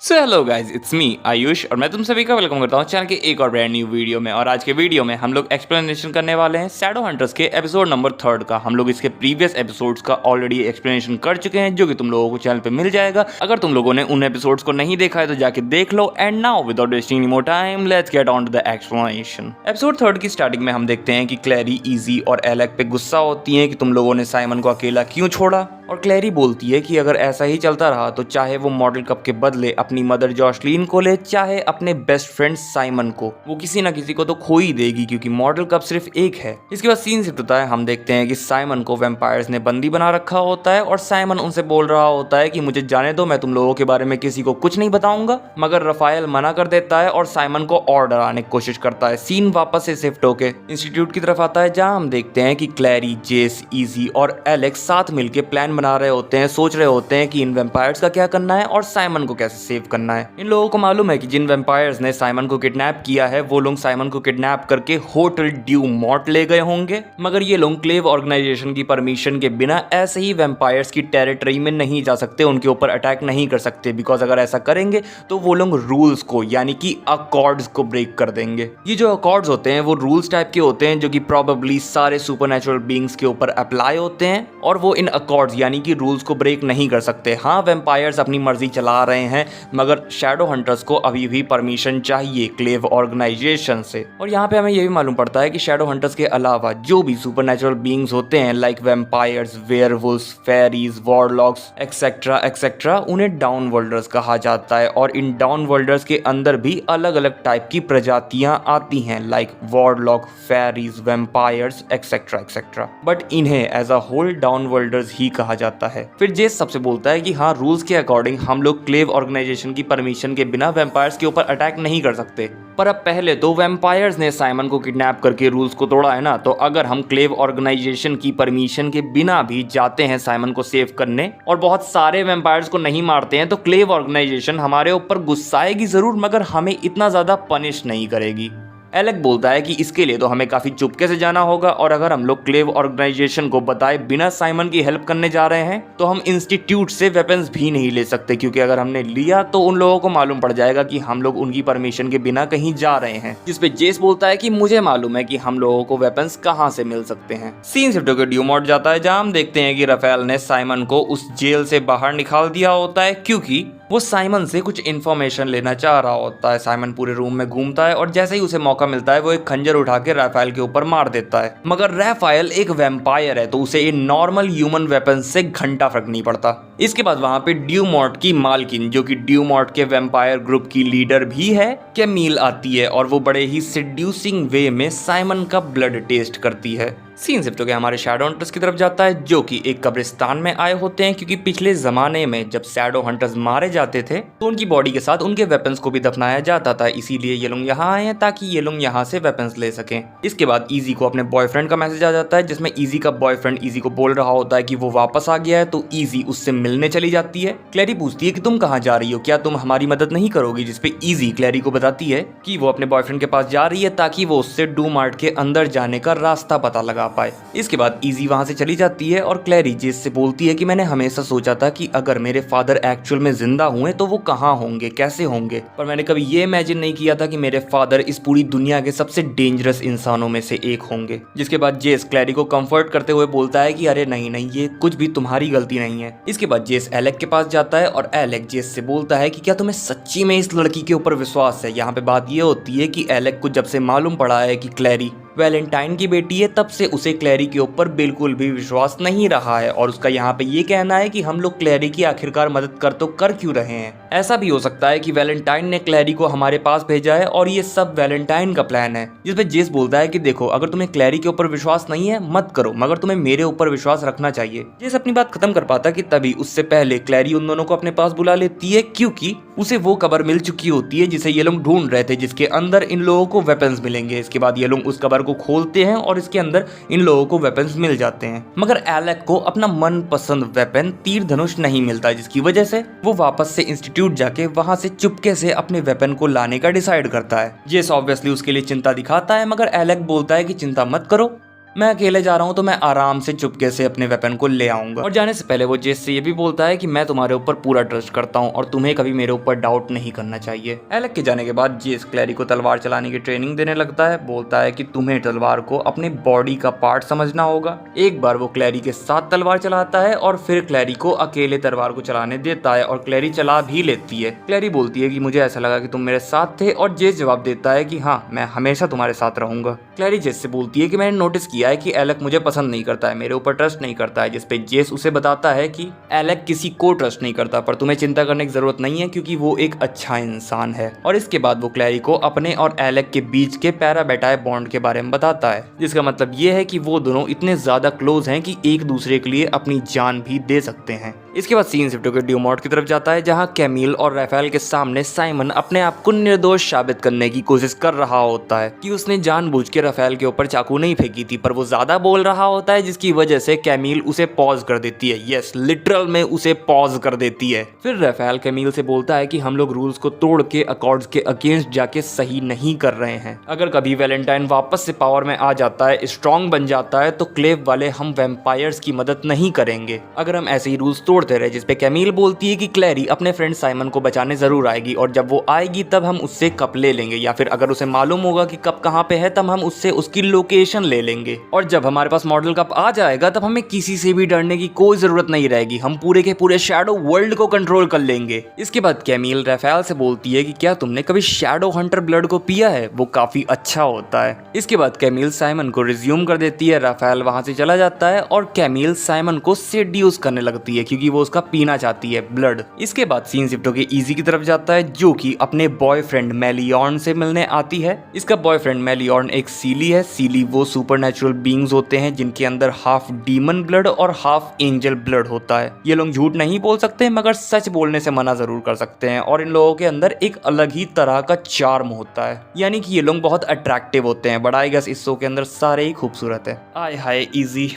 So hello guys, it's me Ayush और मैं तुम सभी का वेलकम करता हूँ चैनल के एक और ब्रांड न्यू वीडियो में। और आज के वीडियो में हम लोग एक्सप्लेनेशन करने वाले हैं शैडो हंटर्स के एपिसोड नंबर 3 का। हम लोग इसके प्रीवियस एपिसोड्स का ऑलरेडी एक्सप्लेनेशन कर चुके हैं, जो कि तुम लोगों को चैनल पे मिल जाएगा। अगर तुम लोगों ने उन एपिसोड्स को नहीं देखा है तो जाके देख लो। And now without wasting any more time, let's get on to the explanation. Episode 3 की स्टार्टिंग में हम देखते हैं कि क्लैरी, इजी और एलेक पे गुस्सा होती है कि तुम लोगों ने साइमन को अकेला क्यों छोड़ा। और क्लैरी बोलती है कि अगर ऐसा ही चलता रहा तो चाहे वो मॉडल कप के बदले अपनी मदर जॉशलीन को ले, चाहे अपने बेस्ट फ्रेंड साइमन को, वो किसी ना किसी को तो खो ही देगी, क्योंकि मॉडल कप सिर्फ एक है। इसके बाद सीन शिफ्ट होता है। हम देखते हैं कि साइमन को वैम्पायर्स ने बंदी बना रखा होता है और साइमन उनसे बोल रहा होता है कि मुझे जाने दो, मैं तुम लोगों के बारे में किसी को कुछ नहीं बताऊंगा। मगर रफायल मना कर देता है और साइमन को और डराने की कोशिश करता है। सीन वापस से शिफ्ट होके इंस्टीट्यूट की तरफ आता है, जहां हम देखते हैं कि क्लैरी, जेस, इजी और एलेक्स साथ मिलकर प्लान बना रहे होते हैं, सोच रहे होते हैं कि इन वैम्पायर्स का क्या करना है और साइमन को कैसे सेव करना है। इन लोगों को मालूम है कि जिन वैम्पायर्स ने साइमन को किडनैप किया है वो लोग साइमन को किडनैप करके होटल ड्यू मॉर्ट ले गए होंगे। मगर ये लोग क्लेव ऑर्गेनाइजेशन की परमिशन के बिना ऐसे ही वैम्पायर्स की टेरिटरी में नहीं जा सकते, उनके ऊपर अटैक नहीं कर सकते। बिकॉज अगर ऐसा करेंगे तो वो लोग रूल्स को, यानी कि अकॉर्ड्स को ब्रेक कर देंगे। ये जो अकॉर्ड्स होते हैं वो रूल्स टाइप के होते हैं, जो कि प्रोबेबली सारे सुपरनैचुरल बीइंग्स के ऊपर अप्लाई होते हैं, और वो इन अकॉर्ड्स यानी कि रूल्स को ब्रेक नहीं कर सकते। हाँ, वैम्पायर्स अपनी मर्जी चला रहे हैं, मगर शैडो हंटर्स को अभी भी परमिशन चाहिए क्लेव ऑर्गेनाइजेशन से। और यहाँ पे हमें ये भी मालूम पड़ता है कि शैडो हंटर्स के अलावा जो भी सुपरनैचुरल बीइंग्स होते हैं, like vampires, werewolves, fairies, warlocks etcetera etcetera, उन्हें डाउन वर्ल्डर्स कहा जाता है। और इन डाउन वर्ल्डर्स के अंदर भी अलग अलग टाइप की प्रजातियां आती हैं, like warlock, fairies, vampires etcetera etcetera. But इन्हें as a whole downworlders ही कहा जाता है। फिर जेस सबसे बोलता है कि हाँ, रूल्स के अकॉर्डिंग हम लोग क्लेव ऑर्गेनाइजेशन की परमिशन के बिना वैम्पायर्स के ऊपर अटैक नहीं कर सकते। पर अब पहले तो वैम्पायर्स ने साइमन को किडनैप करके रूल्स को तोड़ा है ना, तो अगर हम क्लेव ऑर्गेनाइजेशन की परमिशन के बिना भी जाते हैं साइमन को सेव करने और बहुत सारे वैम्पायर्स को नहीं मारते हैं, तो क्लेव ऑर्गेनाइजेशन हमारे ऊपर गुस्साएगी जरूर, मगर हमें इतना ज्यादा पनिश नहीं करेगी। एलेक बोलता है कि इसके लिए तो हमें काफी चुपके से जाना होगा, और अगर हम लोग क्लेव ऑर्गेनाइजेशन को बताए बिना साइमन की हेल्प करने जा रहे हैं तो हम इंस्टीट्यूट से वेपन्स भी नहीं ले सकते, क्योंकि अगर हमने लिया तो उन लोगों को मालूम पड़ जाएगा कि हम लोग उनकी परमिशन के बिना कहीं जा रहे हैं। जिसपे जेस बोलता है कि मुझे मालूम है कि हम लोगों को वेपन्स कहाँ से मिल सकते हैं। सीन शिफ्ट होकर ड्यू मॉर्ट जाता है, जहाँ हम देखते हैं कि रफेल ने साइमन को उस जेल से बाहर निकाल दिया होता है, क्योंकि वो साइमन से कुछ इन्फॉर्मेशन लेना चाह रहा होता है। साइमन पूरे रूम में घूमता है और जैसे ही उसे मौका मिलता है वो एक खंजर उठा के राफेल के ऊपर मार देता है। मगर राफेल एक वैम्पायर है, तो उसे इन नॉर्मल ह्यूमन वेपन से घंटा फर्क नहीं पड़ता। इसके बाद वहां पे ड्यू मॉर्ट की मालकिन, जो कि ड्यू मॉर्ट के वैम्पायर ग्रुप की लीडर भी है, कैमील आती है और वो बड़े ही सेड्यूसिंग वे में साइमन का ब्लड टेस्ट करती है। सीन शिफ्ट हो गया हमारे शैडो हंटर्स की तरफ जाता है, जो कि एक कब्रिस्तान में आए होते हैं, क्योंकि पिछले जमाने में जब शैडो हंटर्स मारे जाते थे तो उनकी बॉडी के साथ उनके वेपन्स को भी दफनाया जाता था। इसीलिए ये लोग यहाँ आए हैं ताकि ये लोग यहाँ से वेपन्स ले सकें। इसके बाद इजी को अपने बॉयफ्रेंड का मैसेज आ जाता है, जिसमें इजी का बॉयफ्रेंड इजी को बोल रहा होता है कि वो वापस आ गया है, तो इजी उससे मिलने चली जाती है। क्लैरी पूछती है कि तुम कहाँ जा रही हो, क्या तुम हमारी मदद नहीं करोगी? जिसपे इजी क्लैरी को बताती है कि वो अपने बॉयफ्रेंड के पास जा रही है ताकि वो उससे डू मार्ट के अंदर जाने का रास्ता पता लगा पाए। इसके बाद इजी वहां से चली जाती है और क्लैरी जेस से बोलती है कि मैंने हमेशा सोचा था कि अगर मेरे फादर एक्चुअल में जिंदा हुए तो वो कहाँ होंगे, कैसे होंगे, पर मैंने कभी ये इमेजिन नहीं किया था कि मेरे फादर इस पूरी दुनिया के सबसे डेंजरस इंसानों में से एक होंगे। जिसके बाद जेस क्लैरी को कंफर्ट करते हुए बोलता है कि अरे नहीं नहीं, ये कुछ भी तुम्हारी गलती नहीं है। इसके बाद जेस एलेक के पास जाता है और एलेक जेस से बोलता है कि क्या तुम्हें सच्ची में इस लड़की के ऊपर विश्वास है? यहाँ पे बात ये होती है कि एलेक को जब से मालूम पड़ा है कि क्लैरी वैलेंटाइन की बेटी है, तब से उसे क्लैरी के ऊपर बिल्कुल भी विश्वास नहीं रहा है। और उसका यहाँ पे ये कहना है कि हम लोग क्लैरी की आखिरकार मदद कर तो कर क्यों रहे हैं। ऐसा भी हो सकता है कि वैलेंटाइन ने क्लैरी को हमारे पास भेजा है और ये सब वैलेंटाइन का प्लान है। जिसपे जेस बोलता है कि देखो, अगर तुम्हें क्लैरी के ऊपर विश्वास नहीं है मत करो, मगर तुम्हें मेरे ऊपर विश्वास रखना चाहिए। जेस अपनी बात खत्म कर पाता कि तभी उससे पहले क्लैरी उन दोनों को अपने पास बुला लेती है, क्योंकि उसे वो कबर मिल चुकी होती है जिसे ये लोग ढूंढ रहे थे, जिसके अंदर इन लोगों को वेपन्स मिलेंगे। इसके बाद ये लोग उस कबर को खोलते हैं और इसके अंदर इन लोगों को वेपन्स मिल जाते हैं। मगर एलेक को अपना मनपसंद वेपन तीर धनुष नहीं मिलता, जिसकी वजह से वो वापस से इंस्टीट्यूट जाके वहां से चुपके से अपने वेपन को लाने का डिसाइड करता है। जेस ऑब्वियसली उसके लिए चिंता दिखाता है, मगर एलेक बोलता है कि चिंता मत करो, मैं अकेले जा रहा हूँ तो मैं आराम से चुपके से अपने वेपन को ले आऊंगा। और जाने से पहले वो जेस से ये भी बोलता है कि मैं तुम्हारे ऊपर पूरा ट्रस्ट करता हूँ और तुम्हें कभी मेरे ऊपर डाउट नहीं करना चाहिए। एलेक के जाने के बाद जेस क्लैरी को तलवार चलाने की ट्रेनिंग देने लगता है। बोलता है कि तुम्हें तलवार को अपने बॉडी का पार्ट समझना होगा। एक बार वो क्लैरी के साथ तलवार चलाता है और फिर क्लैरी को अकेले तलवार को चलाने देता है और क्लैरी चला भी लेती है। क्लैरी बोलती है कि मुझे ऐसा लगा कि तुम मेरे साथ थे और जेस जवाब देता है कि हाँ, मैं हमेशा तुम्हारे साथ रहूंगा। क्लैरी जेस से बोलती है कि मैंने नोटिस किया है कि एलेक मुझे पसंद नहीं करता है, मेरे ऊपर ट्रस्ट नहीं करता है, जिस पे जेस उसे बताता है कि एलेक किसी को ट्रस्ट नहीं करता, पर तुम्हें चिंता करने की जरूरत नहीं है क्योंकि वो एक अच्छा इंसान है। और इसके बाद वो क्लैरी को अपने और एलेक के बीच के पैराबेटाई बॉन्ड के बारे में बताता है, जिसका मतलब ये है कि वो दोनों इतने ज्यादा क्लोज हैं कि एक दूसरे के लिए अपनी जान भी दे सकते हैं। इसके बाद सीन शिफ्ट होकर ड्यूमॉर्ट की तरफ जाता है, जहां कैमिल और राफेल के सामने साइमन अपने आप को निर्दोष साबित करने की कोशिश कर रहा होता है कि उसने जानबूझ के राफेल के ऊपर चाकू नहीं फेंकी थी, पर वो ज्यादा बोल रहा होता है जिसकी वजह से कैमिल उसे पॉज कर देती है। यस, लिटरल में उसे पॉज कर देती है। फिर राफेल कैमिल से बोलता है कि हम लोग रूल्स को तोड़ के अकॉर्ड्स के अगेंस्ट जाके सही नहीं कर रहे हैं। अगर कभी वैलेंटाइन वापस से पावर में आ जाता है, स्ट्रॉन्ग बन जाता है, तो क्लेव वाले हम वैम्पायर्स की मदद नहीं करेंगे अगर हम ऐसे ही रूल्स तोड़ते रहे। जिसपे कैमिल बोलती है कि क्लैरी अपने फ्रेंड साइमन को बचाने जरूर आएगी और जब वो आएगी तब हम उससे कप ले लेंगे, या फिर अगर उसे मालूम होगा कि कप कहाँ पे है तब हम उससे उसकी लोकेशन ले लेंगे। और जब हमारे पास मॉडल कप आ जाएगा तब हमें किसी से भी डरने की कोई जरूरत नहीं रहेगी, हम पूरे के पूरे शैडो वर्ल्ड को कंट्रोल कर लेंगे। इसके बाद कैमिल राफेल से बोलती है कि क्या तुमने कभी शैडो हंटर ब्लड को पिया है, वो काफी अच्छा होता है। इसके बाद कैमिल साइमन को रिज्यूम कर देती है, राफेल वहां से चला जाता है और कैमिल साइमन को सेड्यूस करने लगती है क्योंकि वो उसका पीना चाहती है ब्लड। इसके बाद सीन शिफ्ट होकर इजी की तरफ जाता है, जो कि अपने बॉयफ्रेंड मेलियॉर्न से मिलने आती है। इसका बॉयफ्रेंड मेलियॉर्न एक सीली है। सीली वो सुपरनैचुरल बीइंग्स होते हैं जिनके अंदर हाफ डीमन ब्लड और हाफ एंजल ब्लड होता है। ये लोग झूठ नहीं बोल सकते मगर सच बोलने से मना जरूर कर सकते हैं, और इन लोगों के अंदर एक अलग ही तरह का चार्म होता है, यानी कि ये लोग बहुत अट्रैक्टिव होते हैं। बट आई गेस इस शो के अंदर सारे ही खूबसूरत है। आय हाय इजी,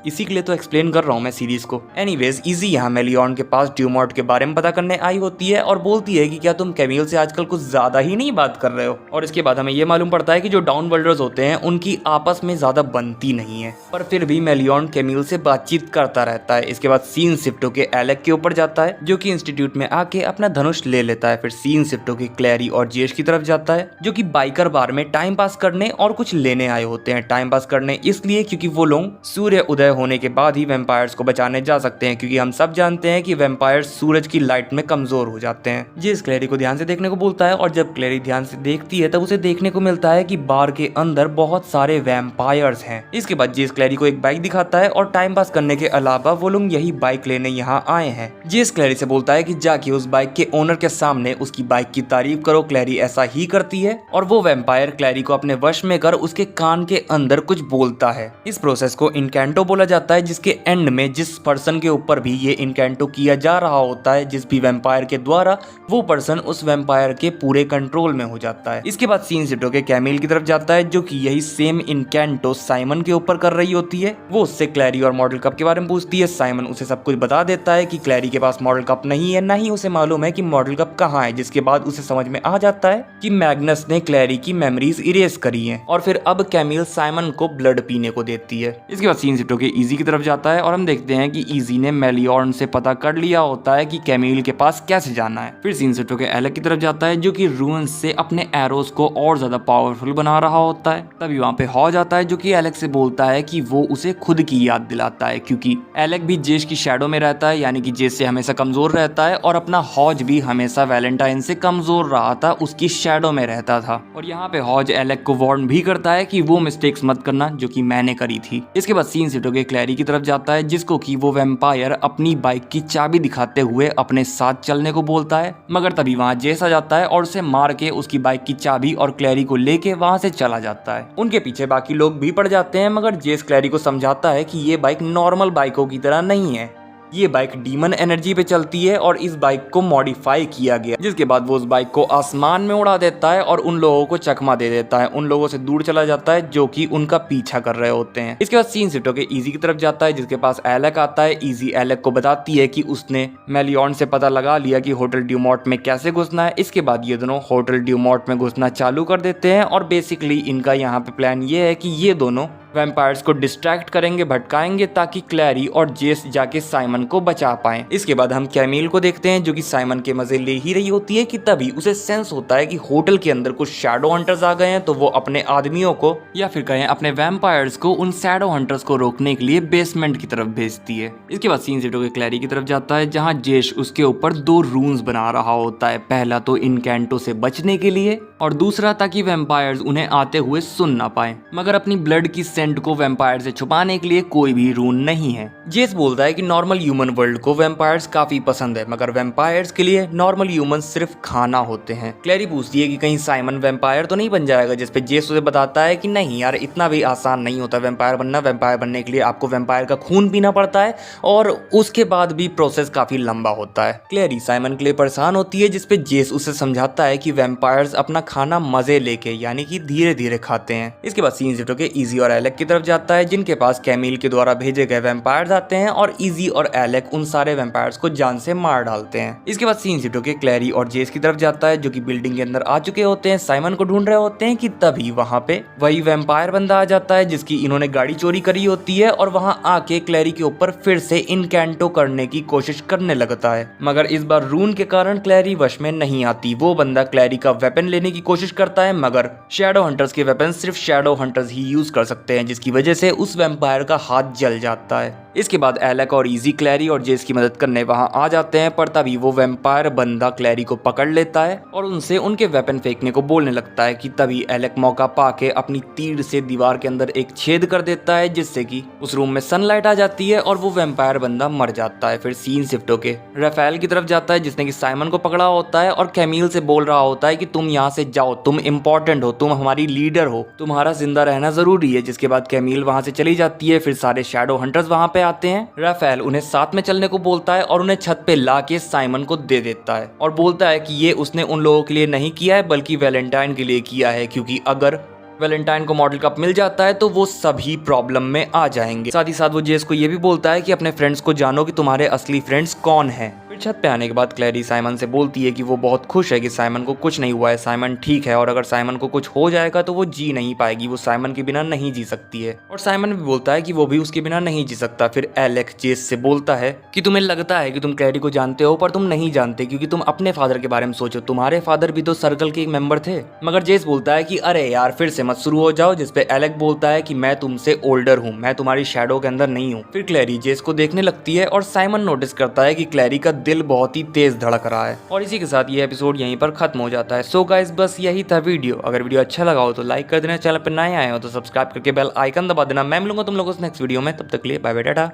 इसी के लिए तो एक्सप्लेन कर रहा हूँ मैं सीरीज को। एनीवेज इजी यहाँ मेलियॉर्न के पास ड्यूमॉर्ट के बारे में पता करने आई होती है और बोलती है कि क्या तुम कैमिल से आजकल कुछ ज्यादा ही नहीं बात कर रहे हो। और इसके बाद हमें ये मालूम पड़ता है कि जो डाउन वर्ल्डर्स होते हैं उनकी आपस में ज्यादा बनती नहीं है, पर फिर भी मेलियॉर्न कैमिल से बातचीत करता रहता है। इसके बाद सीन शिफ्ट होकर एलेक के ऊपर जाता है, जो कि इंस्टीट्यूट में आके अपना धनुष ले लेता है। फिर सीन शिफ्ट होकर क्लैरी और जेश की तरफ जाता है, जो कि बाइकर बार में टाइम पास करने और कुछ लेने आए होते हैं। टाइम पास करने इसलिए क्योंकि वो लोग सूर्य उदय होने के बाद ही वैम्पायर्स को बचाने जा सकते हैं, क्योंकि हम सब जानते हैं कि वैम्पायर्स सूरज की लाइट में कमजोर हो जाते हैं। जेस क्लैरी को ध्यान से देखने को बोलता है और जब क्लैरी ध्यान से देखती है तब उसे देखने को मिलता है कि बार के अंदर बहुत सारे वैम्पायर्स हैं। इसके बाद जेस क्लैरी को एक बाइक दिखाता है और टाइम पास करने के अलावा वो लोग यही बाइक लेने यहाँ आए हैं। जेस क्लैरी से बोलता है कि जाके उस बाइक के ओनर के सामने उसकी बाइक की तारीफ करो। क्लैरी ऐसा ही करती है और वो वैम्पायर क्लैरी को अपने वश में कर उसके कान के अंदर कुछ बोलता है। इस प्रोसेस को इनकैंटो बोला जाता है, जिसके एंड में जिस पर्सन के ऊपर भी ये इनकैंटो किया जा रहा होता है, जिस भी वैम्पायर के द्वारा, वो पर्सन उस वैम्पायर के पूरे कंट्रोल में हो जाता है। इसके बाद सीन शिफ्ट होकर कैमिल की तरफ जाता है, जो कि यही सेम इनकैंटो साइमन के ऊपर कर रही होती है। वो उससे क्लैरी और मॉडल कप के बारे में पूछती है। साइमन उसे सब कुछ बता देता है कि क्लैरी के पास मॉडल कप नहीं है, ना ही उसे मालूम है कि मॉडल कप कहाँ है, जिसके बाद उसे समझ में आ जाता है कि मैग्नस ने क्लैरी की मेमोरीज इरेज करी हैं और फिर अब कैमिल साइमन को ब्लड पीने को देती है। इसके बाद सीन शिफ्ट होकर इजी की तरफ जाता है और हम देखते हैं कि इजी ने मेलियॉर्न से पता कर लिया होता है कि कैमिल के पास कैसे जाना है। फिर सीन शिफ्ट होकर एलेक की तरफ जाता है, जो कि रून्स से अपने एरोस को और ज्यादा पावरफुल बना रहा होता है। तभी वहाँ पे हॉज आता है, जो कि एलेक से बोलता है कि वो उसे खुद की याद दिलाता है, क्योंकि एलेक भी जेश की शैडो में रहता है, यानी कि जेश से हमेशा कमजोर रहता है, और अपना हॉज भी हमेशा वैलेंटाइन से कमजोर रहा था, उसकी शैडो में रहता था। और यहाँ पे हॉज एलेक को वार्न भी करता है कि वो मिस्टेक्स मत करना जो कि मैंने करी थी। इसके बाद सीन शिफ्ट होकर क्लैरी की तरफ जाता है, जिसको कि वो वैम्पायर अपनी बाइक की चाबी दिखाते हुए अपने साथ चलने को बोलता है, मगर तभी वहाँ जेस आ जाता है और उसे मार के उसकी बाइक की चाबी और क्लैरी को लेके वहाँ से चला जाता है। उनके पीछे बाकी लोग भी पड़ जाते हैं, मगर जेस क्लैरी को समझाता है कि ये बाइक नॉर्मल बाइकों की तरह नहीं है, ये बाइक डीमन एनर्जी पे चलती है और इस बाइक को मॉडिफाई किया गया। जिसके बाद वो उस बाइक को आसमान में उड़ा देता है और उन लोगों को चकमा दे देता है, उन लोगों से दूर चला जाता है जो कि उनका पीछा कर रहे होते हैं। इसके बाद सीन शिफ्ट होकर इजी की तरफ जाता है, जिसके पास एलेक आता है। इजी एलेक को बताती है कि उसने मेलियॉर्न से पता लगा लिया कि होटल ड्यूमॉर्ट में कैसे घुसना है। इसके बाद ये दोनों होटल ड्यूमॉर्ट में घुसना चालू कर देते हैं और बेसिकली इनका यहाँ पे प्लान ये है कि ये दोनों वैम्पायर्स को डिस्ट्रैक्ट करेंगे, भटकाएंगे ताकि क्लैरी और जेस जाके साइमन को बचा पाएं। इसके बाद हम कैमिल को देखते हैं जो कि साइमन के मजे ले ही रही होती है कि तभी उसे सेंस होता है कि होटल के अंदर कुछ शैडो हंटर्स आ गए हैं, तो वो अपने आदमियों को या फिर कहें अपने वैम्पायर्स को उन शैडो हंटर्स को रोकने के लिए बेसमेंट की तरफ भेजती है। इसके बाद सीन शिफ्ट होकर क्लैरी की तरफ जाता है जहां जेश उसके ऊपर 2 रून्स बना रहा होता है, पहला तो इनकैंटो से बचने के लिए और दूसरा ताकि वैम्पायर्स उन्हें आते हुए सुन ना पाए, मगर अपनी ब्लड की सेंट को वैम्पायर से छुपाने के लिए कोई भी रून नहीं है। जेस बोलता है कि नॉर्मल ह्यूमन वर्ल्ड को वैम्पायर्स काफी पसंद है, मगर वैम्पायर्स के लिए नॉर्मल ह्यूमन सिर्फ खाना होते हैं। क्लैरी पूछती है कि कहीं साइमन वैम्पायर तो नहीं बन जाएगा, जिसपे जेस उसे बताता है कि नहीं यार, इतना भी आसान नहीं होता वैम्पायर बनना। वैम्पायर बनने के लिए आपको वैम्पायर का खून पीना पड़ता है और उसके बाद भी प्रोसेस काफी लंबा होता है। क्लैरी साइमन के लिए परेशान होती है, जिसपे जेस उसे समझाता है कि वैम्पायर्स अपना खाना मजे लेके यानी कि धीरे धीरे खाते हैं। इसके बाद सीन शिफ्ट होकर इजी और एलेक की तरफ जाता है जिनके पास कैमिल के द्वारा भेजे गए वैम्पायर्स आते हैं और इजी और एलेक उन सारे वैम्पायर्स को जान से मार डालते हैं। इसके बाद सीन शिफ्ट होकर क्लैरी और जेस की तरफ जाता है जो कि बिल्डिंग के अंदर आ चुके होते हैं, साइमन को ढूंढ रहे होते हैं कि तभी वहां पे वही वैम्पायर बंदा आ जाता है जिसकी इन्होंने गाड़ी चोरी करी होती है और वहां आके क्लैरी के ऊपर फिर से इनकैंटो करने की कोशिश करने लगता है, मगर इस बार रून के कारण क्लैरी वश में नहीं आती। वो बंदा क्लैरी का वेपन लेने की कोशिश करता है, मगर शैडो हंटर्स के वेपन सिर्फ शैडो हंटर्स ही यूज कर सकते हैं, जिसकी वजह से उस वैम्पायर का हाथ जल जाता है। इसके बाद एलेक और इजी क्लैरी और जेस की मदद करने वहां आ जाते हैं, पर तभी वो वैम्पायर बंदा क्लैरी को पकड़ लेता है और उनसे उनके वेपन फेंकने को बोलने लगता है कि तभी एलेक मौका पाके अपनी तीर से दीवार के अंदर एक छेद कर देता है, जिससे कि उस रूम में सनलाइट आ जाती है और वो वैम्पायर बंदा मर जाता है। फिर सीन शिफ्ट होके राफेल की तरफ जाता है जिसने कि साइमन को पकड़ा होता है और कैमिल से बोल रहा होता है कि तुम यहाँ से जाओ, तुम इम्पोर्टेंट हो, तुम हमारी लीडर हो, तुम्हारा जिंदा रहना जरूरी है। जिसके बाद कैमिल वहां से चली जाती है। फिर सारे शैडो हंटर्स वहां पे आते हैं। राफेल उन्हें साथ में चलने को बोलता है और उन्हें छत पे ला के साइमन को दे देता है और बोलता है कि ये उसने उन लोगों के लिए नहीं किया है बल्कि वैलेंटाइन के लिए किया है, क्योंकि अगर वैलेंटाइन को मॉडल कप मिल जाता है तो वो सभी प्रॉब्लम में आ जाएंगे। साथ ही साथ वो जेस को ये भी बोलता है कि अपने फ्रेंड्स को जानो कि तुम्हारे असली फ्रेंड्स कौन हैं। फिर छत पे आने के बाद क्लैरी साइमन से बोलती है कि वो बहुत खुश है कि साइमन को कुछ नहीं हुआ है, साइमन ठीक है, और अगर साइमन को कुछ हो जाएगा तो वो जी नहीं पाएगी, वो साइमन के बिना नहीं जी सकती है। और साइमन भी बोलता है कि वो भी उसके बिना नहीं जी सकता। फिर एलेक जेस से बोलता है कि तुम्हें लगता है कि तुम क्लैरी को जानते हो पर तुम नहीं जानते, क्योंकि तुम अपने फादर के बारे में सोचो, तुम्हारे फादर भी तो सर्कल के एक मेंबर थे। मगर जेस बोलता है कि अरे यार फिर से मत शुरू हो जाओ, जिसपे एलेक बोलता है कि मैं तुमसे ओल्डर हूँ, मैं तुम्हारी शैडो के अंदर नहीं हूँ। फिर क्लैरी जेस को देखने लगती है और साइमन नोटिस करता है कि क्लैरी का दिल बहुत ही तेज धड़क रहा है। और इसी के साथ ये एपिसोड यहीं पर खत्म हो जाता है। सो गाइस बस यही था वीडियो। अगर वीडियो अच्छा लगा हो तो लाइक कर देना, चैनल पर नए आए हो तो सब्सक्राइब करके बेल आइकन दबा देना। मैं मिलूंगा तुम लोगों से नेक्स्ट वीडियो में, तब तक के लिए बाय बाय टाटा।